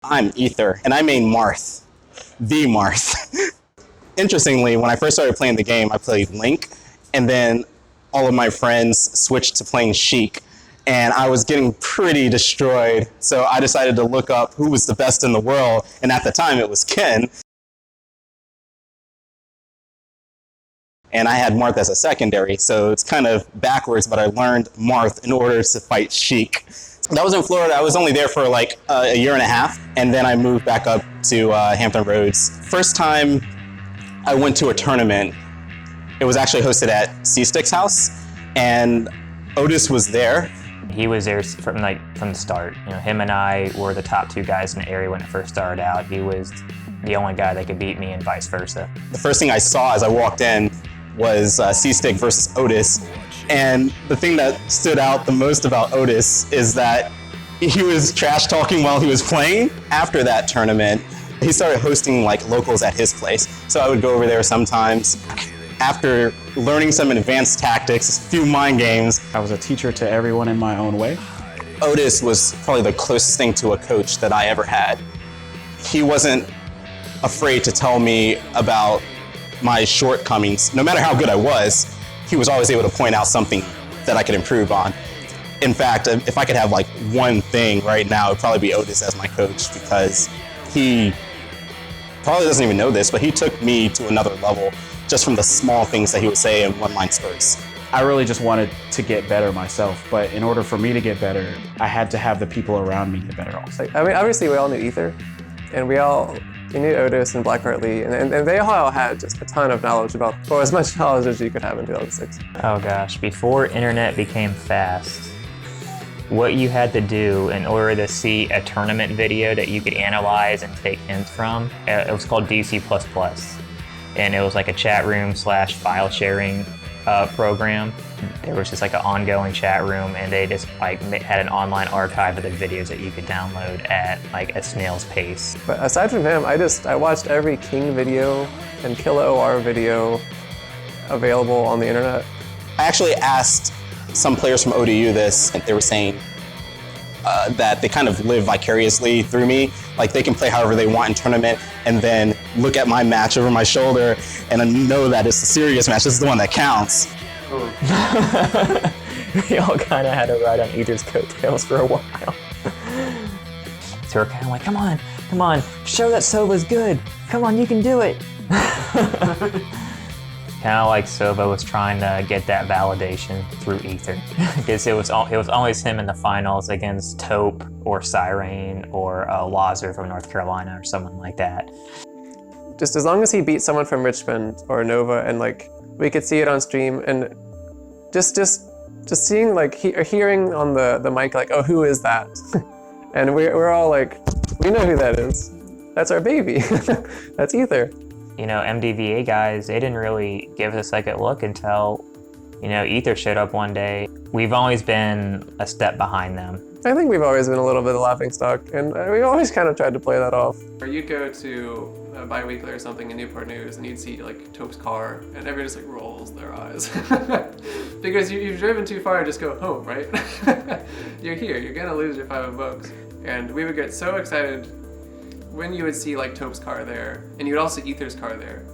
I'm Ether, and I main Marth. The Marth. Interestingly, when I first started playing the game, I played Link, and then all of my friends switched to playing Sheik, and I was getting pretty destroyed, so I decided to look up who was the best in the world, and at the time it was Ken. And I had Marth as a secondary, so it's kind of backwards, but I learned Marth in order to fight Sheik. That was in Florida. I was only there for like a year and a half, and then I moved back up to Hampton Roads. First time I went to a tournament, it was actually hosted at C-Stick's house, and Otis was there. He was there from the start. You know, him and I were the top two guys in the area when it first started out. He was the only guy that could beat me and vice versa. The first thing I saw as I walked in was C-Stick versus Otis. And the thing that stood out the most about Otis is that he was trash talking while he was playing. After that tournament, he started hosting like locals at his place. So I would go over there sometimes. After learning some advanced tactics, a few mind games. I was a teacher to everyone in my own way. Otis was probably the closest thing to a coach that I ever had. He wasn't afraid to tell me about my shortcomings. No matter how good I was, he was always able to point out something that I could improve on. In fact, if I could have like one thing right now, it would probably be Otis as my coach, because he probably doesn't even know this, but he took me to another level just from the small things that he would say in one-line spurts. I really just wanted to get better myself, but in order for me to get better, I had to have the people around me get better also. I mean, obviously we all knew Ether, and we knew Otis and Blackheart Lee, and they all had just a ton of knowledge about, well, as much knowledge as you could have in 2006. Oh gosh, before internet became fast, what you had to do in order to see a tournament video that you could analyze and take hints from, it was called DC++. And it was like a chat room / file sharing program. There was just like an ongoing chat room, and they just like had an online archive of the videos that you could download at like a snail's pace. But aside from him, I watched every King video and Killa OR video available on the internet. I actually asked some players from ODU this, and they were saying that they kind of live vicariously through me. Like, they can play however they want in tournament and then look at my match over my shoulder and know that it's a serious match. This is the one that counts. We all kind of had to ride on Ether's coattails for a while. So we're kind of like, come on, show that Sova's good. Come on, you can do it. Kind of like Sova was trying to get that validation through Ether, because it was always him in the finals against Taupe or Cyrane or Lazar from North Carolina or someone like that. Just as long as he beat someone from Richmond or Nova, and like we could see it on stream, and just seeing like hearing on the mic like, oh, who is that? And we're all like, we know who that is. That's our baby. That's Ether. You know, MDVA guys, they didn't really give us a second look until, you know, Ether showed up one day. We've always been a step behind them. I think we've always been a little bit of laughingstock, and we always kind of tried to play that off. Or you'd go to a bi-weekly or something in Newport News, and you'd see like Taupe's car, and everybody just like rolls their eyes. Because you've driven too far and just go home, right? You're here, you're gonna lose your $5 And we would get so excited when you would see like Taupe's car there, and you would also see Ether's car there,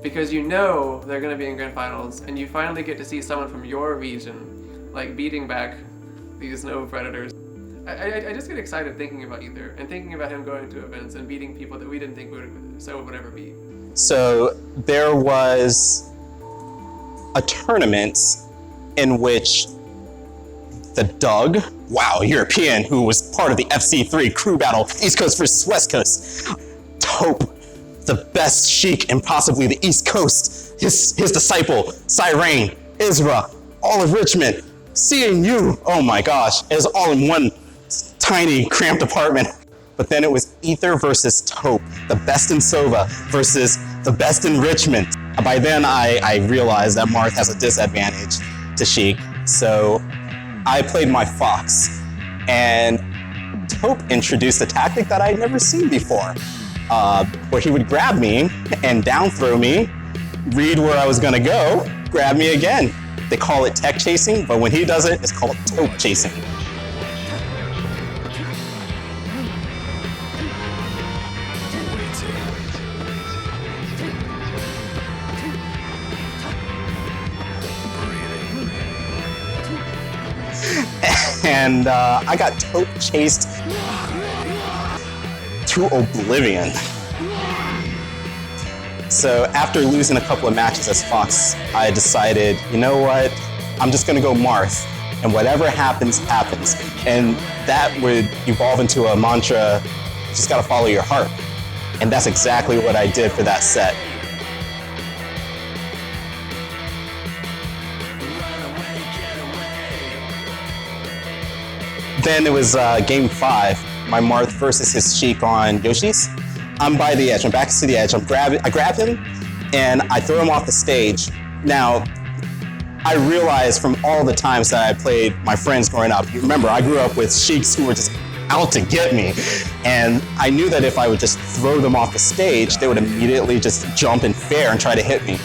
because you know they're going to be in grand finals, and you finally get to see someone from your region like beating back these Nova Predators. I just get excited thinking about Ether and thinking about him going to events and beating people that we didn't think Sova would ever beat. So there was a tournament in which the Doug, European, who was part of the FC3 crew battle, East Coast versus West Coast. Taupe, the best Sheik in possibly the East Coast. His disciple, Cyrane, Isra, all of Richmond. Seeing you, oh my gosh, it was all in one tiny, cramped apartment. But then it was Ether versus Taupe, the best in Sova versus the best in Richmond. By then, I realized that Marth has a disadvantage to Sheik, so I played my Fox, and Taupe introduced a tactic that I'd never seen before, where he would grab me and down throw me, read where I was gonna go, grab me again. They call it tech chasing, but when he does it, it's called Taupe chasing. and I got tope chased to oblivion. So after losing a couple of matches as Fox, I decided, you know what? I'm just gonna go Marth, and whatever happens, happens. And that would evolve into a mantra, you just gotta follow your heart. And that's exactly what I did for that set. Then it was game 5, my Marth versus his Sheik on Yoshi's. I'm by the edge, I'm back to the edge, I grab him, and I throw him off the stage. Now, I realized from all the times that I played my friends growing up, remember, I grew up with Sheiks who were just out to get me. And I knew that if I would just throw them off the stage, they would immediately just jump in fair and try to hit me.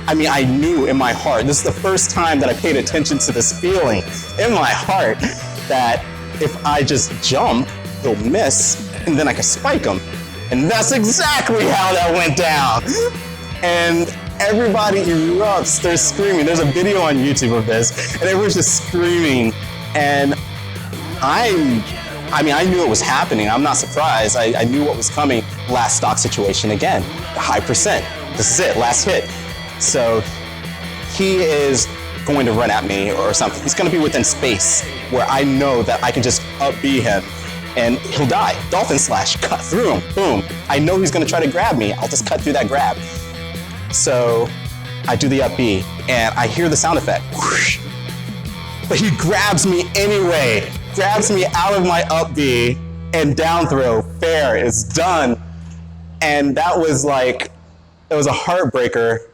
I mean, I knew in my heart, this is the first time that I paid attention to this feeling in my heart, that if I just jump, he'll miss, and then I can spike him. And that's exactly how that went down. And everybody erupts, they're screaming. There's a video on YouTube of this, and everyone's just screaming. And I knew it was happening. I'm not surprised. I knew what was coming. Last stock situation again, high percent. This is it, last hit. So he is going to run at me or something. He's gonna be within space where I know that I can just up B him and he'll die. Dolphin slash, cut through him, boom. I know he's gonna try to grab me. I'll just cut through that grab. So I do the up B and I hear the sound effect, whoosh. But he grabs me anyway, grabs me out of my up B and down throw, fair, it's done. And that was like, it was a heartbreaker